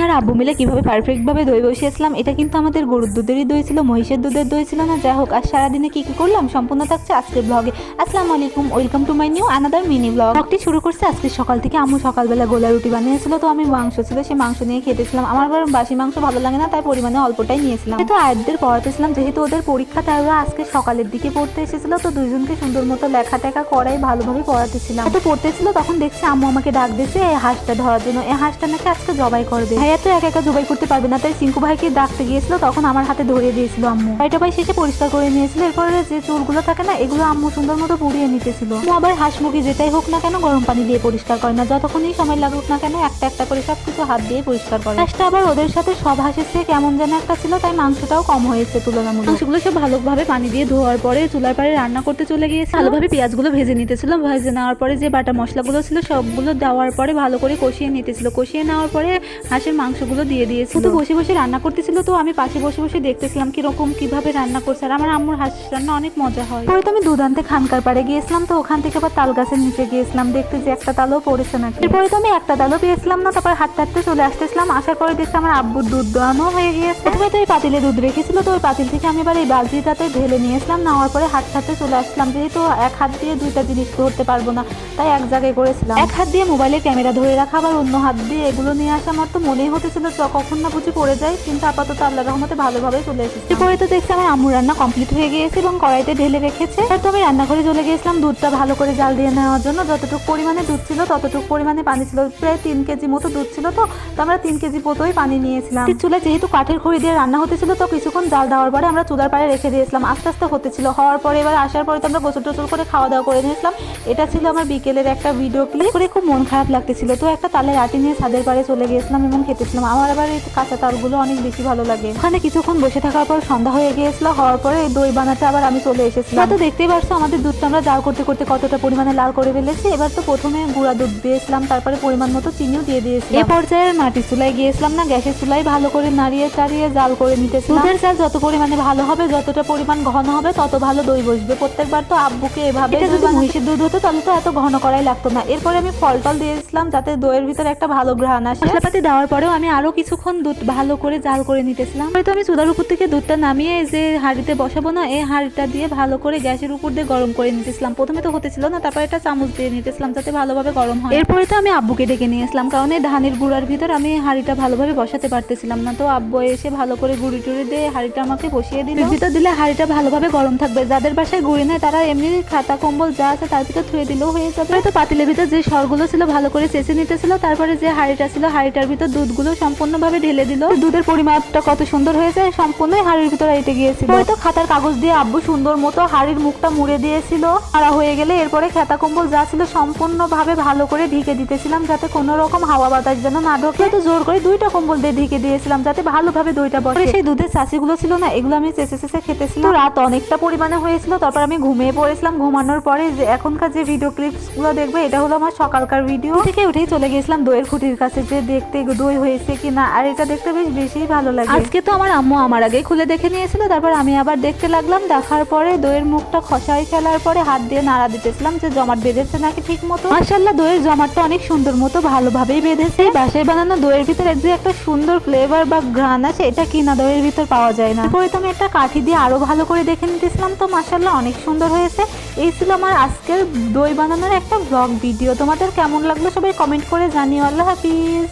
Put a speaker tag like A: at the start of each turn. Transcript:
A: আর আব্বু মিলে কিভাবে পারফেক্টভাবে দই বসিয়েছিলাম। এটা কিন্তু আমাদের গরুর দুধেরই দই ছিল, মহিষের দুধের দই ছিল না। যাই হোক, আর সারাদিনে কি করলাম সম্পূর্ণ থাকছে আজকের ব্লগে। আসসালামু আলাইকুম, welcome to my new another mini ব্লগটি শুরু করছে আজকে সকাল থেকে। আম্মু সকালবেলা গোলা রুটি বানিয়েছিল, তো আমি মাংস ছিল সেই মাংস নিয়ে খেতেছিলাম। আমার আবার বাসি মাংস ভালো লাগে না, তাই পরিমাণে অল্পটাই নিয়েছিলাম। তো আয়াতদের পড়াতেছিলাম, যেহেতু ওদের পরীক্ষা তাই ওরা আজকে সকালের দিকে পড়তে এসেছিল, তো দুইজনকে সুন্দর মতো লেখা টেখা করাই ভালোভাবে পড়াতেছিলাম। তো পড়তেছিল তখন দেখছি আম্মু আমাকে ডাক দিয়েছে এই হাঁসটা ধরার জন্য। এই হাঁসটা নাকি আজকে জবাই করবে। ভাইয়া তো একা একা জবাই করতে পারবে না, তাই সিঙ্কু ভাইকে ডাকতে গিয়েছিল, তখন আমার হাতে ধরিয়ে দিয়েছিল আম্মু। ভাইটা ভাই শেষে পরিষ্কার করে নিয়েছিল। এরপরে যে চুলগুলো থাকে না, এগুলো আম্মু সুন্দর মতো পুড়িয়ে নিতেছিল। আম্মু আবার হাঁস মুরগি যেটাই হোক না কেন গরম পানি দিয়ে পরিষ্কার করে না, যতক্ষণই সময় লাগুক না কেন একটা একটা করে সবকিছু হাত দিয়ে পরিষ্কার করে। হাঁসটা আবার ওদের সাথে সব হাঁসের চেয়ে কেমন যেন একটা ছিল, তাই মাংসটাও কম হয়েছে তুলনামূলক। মাংসগুলো সব ভালোভাবে পানি দিয়ে ধোয়ার পরে চুলার পাড়ে রান্না করতে চলে গিয়েছে। ভালোভাবে পেঁয়াজগুলো ভেজে নিতেছিল। ভেজে নেওয়ার পরে যে বাটা মশলাগুলো ছিল সবগুলো দেওয়ার পরে ভালো করে কষিয়ে নিতেছিল। কষিয়ে নেওয়ার পরে হাঁসের মাংসগুলো দিয়ে দিয়েছিল। তো বসে বসে রান্না করতেছিল, তো আমি পাশে বসে বসে দেখতেছিলাম কিরকম কিভাবে রান্না করছে। আর আমার আম্মুর হাঁস রান্না অনেক মজা হয়। পরে তো আমি দুধ আনতে খানকার পাড়ে গিয়েছিলাম, তো ওখান থেকে আবার তাল গাছের নিচে গিয়েছিলাম দেখতে যে একটা তালও পড়েছে নাকি। এরপরে তো আমি একটা তালও পেয়েছিলাম না, তারপর হাঁটতে হাঁটতে চলে আসতেছিলাম। আসার পরে দেখতে আমার আব্বুর দুধ দোয়ানো হয়ে গিয়েছে। প্রথমে তো এই পাতিলে দুধ রেখেছিল, তো ওই পাতিল থেকে আমি এবার এই বালতিটাতে ঢেলে নিয়েছিলাম। নেওয়ার পরে হাঁটতে হাঁটতে চলে আসলাম, যেহেতু এক হাত দিয়ে দুইটা জিনিস ধরতে পারবো না, তাই এক জায়গায় করেছিলাম। এক হাত দিয়ে মোবাইলের ক্যামেরা ধরে রাখা, আবার অন্য হাত দিয়ে এগুলো নিয়ে আসা। আমার তো মনেই হতেছিল কখন না বুঝি পড়ে যায়, কিন্তু আপাতত আল্লাহর রহমতে ভালোভাবে চলে এসেছে। এরপরে তো দেখছি আমার আম্মুর রান্না কমপ্লিট হয়ে গিয়েছে এবং কড়াইতে ঢেলে রেখেছে। তো আমি রান্নাঘরে চলে গিয়েছিলাম দুধটা ভালো করে জাল দিয়ে নেওয়ার জন্য। যতটুকু পরিমাণে দুধ ছিল ততটুকু পরিমাণে পানি ছিল। প্রায় 3 কেজি মতো দুধ ছিল, তো আমরা 3 কেজি মতোই পানি নিয়েছিলাম। চুলায় যেহেতু কাঠের খড়ি দিয়ে রান্না হতেছিল, তো কিছুক্ষণ জাল দেওয়ার পরে আমরা চুলার পাড়ে রেখে দিয়েছিলাম। আস্তে আস্তে হতেছিল। হওয়ার পরে এবার আসার পরে তো আমরা গোসল টোসল করে খাওয়া দাওয়া করে নিয়েছিলাম। এটা ছিল আমার বিকেলের একটা ভিডিও ক্লিপ করে। খুব মন খারাপ লাগতেছিল, তো একটা তালের আটি নিয়ে ছাদের পাড়ে চলে গিয়েছিলাম এবং খেতেছিলাম। আমার আবার এই কাঁচা তালগুলো অনেক বেশি ভালো লাগে। ওখানে কিছুক্ষণ বসে থাকার পর সন্ধ্যা হয়ে গিয়েছিল। হওয়ার পরে এই দই বানাতে আবার আমি চলে এসেছিলাম। তো দেখতেই পারছো আমাদের দুধটা আমরা জাল করতে করতে কতটা পরিমাণে লাল করে ফেলেছি। এবার তো প্রথমে গুঁড়া দুধ দিয়েছিলাম, তারপরে পরিমাণ মতো চিনিও দিয়ে দিয়েছিলাম। এই পর্যায়ে মাটির চুলায় গিয়েছিলাম না, গ্যাসের চুলায় ভালো করে নাড়িয়ে চাড়িয়ে জাল করে নিতেছিলাম। দুধের চাল যত পরিমাণে ভালো হবে, যতটা পরিমাণ ঘন হবে, তত ভালো দই বসবে। প্রত্যেকবার তো আব্বুকে এভাবে, যদি মহিষের দুধ হতো তাহলে তো এত ঘন করাই লাগতো না। এরপরে আমি ফল টল দিয়েছিলাম যাতে দইয়ের ভিতরে একটা ভালো ঘ্রাণ আসে। মশলাপাতি দেওয়ার পরেও আমি আরো কিছুক্ষণ দুধ ভালো করে জাল করে নিতেছিলাম। হয়তো আমি চুলার উপর থেকে দুধটা নামিয়ে যে হাঁড়িতে বসাবো না, এই হাঁড়িটা দিয়ে ভালো করে গ্যাসের উপর দিয়ে গরম করে নিতেছিলাম। প্রথমে তো হতেছিল না, তারপর একটা চামচ দিয়ে নিতেছিলাম যাতে ভালোভাবে গরম হয়। এরপরে তো আমি আব্বুকে ডেকে নিয়ে আসলাম, কারণ এই ধানের গুঁড়ার ভিতর আমি হাঁড়িটা ভালোভাবে বসাতে পারতেছিলাম না। তো আব্বু এসে ভালো করে গুঁড়ি টুড়ি দিয়ে হাঁড়িটা আমাকে বসিয়ে দিল। ভিতর দিলে হাঁড়িটা ভালোভাবে গরম থাকবে। যাদের বাসায় গুঁড়ি নেই তারা এমনি খাতা কম্বল যা আছে তার ভিতর ধুয়ে দিলেও হয়ে যাবে। তো পাতিলের ভিতর যে সরগুলো ছিল ভালো করে চেঁচে নিতেছিল। তারপরে যে হাঁড়িটা ছিল হাঁড়িটার ভিতর দুধগুলো সম্পূর্ণভাবে ঢেলে দিল। দুধের পরিমাপটা কত সুন্দর হয়েছে, সম্পূর্ণ হাঁড়ির ভিতরে এটে গিয়েছিল। হয়তো খাতার কাগজ দিয়ে আব্বু সুন্দর মতো হাঁড়ির মুখটা মুড়ে দিয়েছিল। আড়া হয়ে গেলে এরপরে খাতা কম্বল যা ছিল সম্পূর্ণভাবে ভালো করে ঢেকে দিতেছিলাম, যাতে কোনো রকম হাওয়া বাতাস যেন না ঢোকে। তো জোর করে 2টা কম্বল দিয়ে ঢেকে দিয়েছিলাম যাতে ভালোভাবে দইটা বসে। সেই দুধের চাষিগুলো ছিল না, এগুলো আমি চেঁচে চেঁচে খেতেছিলাম। রাত অনেকটা পরিমাণে হয়েছিল, তারপর আমি ঘুমিয়ে পড়েছিলাম। ঘুমানোর পরে যে এখনকার যে ভিডিও ক্লিপস গুলো দেখবে, এটা হলো আমার সকালকার ভিডিও। থেকে উঠেই চলে গেছিলাম দইয়ের খুঁটির কাছে যে দেখতে দই হয়েছে কিনা, আর এটা দেখতে বেশ বেশি ভালো লাগে। আজকে তো আমার আম্মু আমার আগে খুলে দেখে নিয়েছিল, তারপর আমি আবার দেখতে লাগলাম। দেখার পরে দইয়ের মুখটা খসাই ফেলার পরে হাত দিয়ে নাড়া দিতেছিলাম যে জমাট বেঁধেছে নাকি ঠিক মতো। মাশাআল্লাহ দইয়ের জমাটটা অনেক সুন্দর মতো ভালোভাবেই বেঁধেছে। বাসায় বানানো দইয়ের ভিতরে যে একটা সুন্দর ফ্লেভার বা ঘ্রাণ আছে, এটা কিনা দইয়ের ভিতর পাওয়া যায় না। তারপরে তো আমি একটা কাঠি দিয়ে আরো ভালো করে দেখে নিতেছিলাম। তো মাশাআল্লাহ অনেক সুন্দর হয়েছে। এই ছিল আমার আজকের দই বানানোর একটা ব্লগ ভিডিও। তোমাদের কেমন লাগলো সবাই কমেন্ট করে জানিও। আল্লাহ হাফিজ।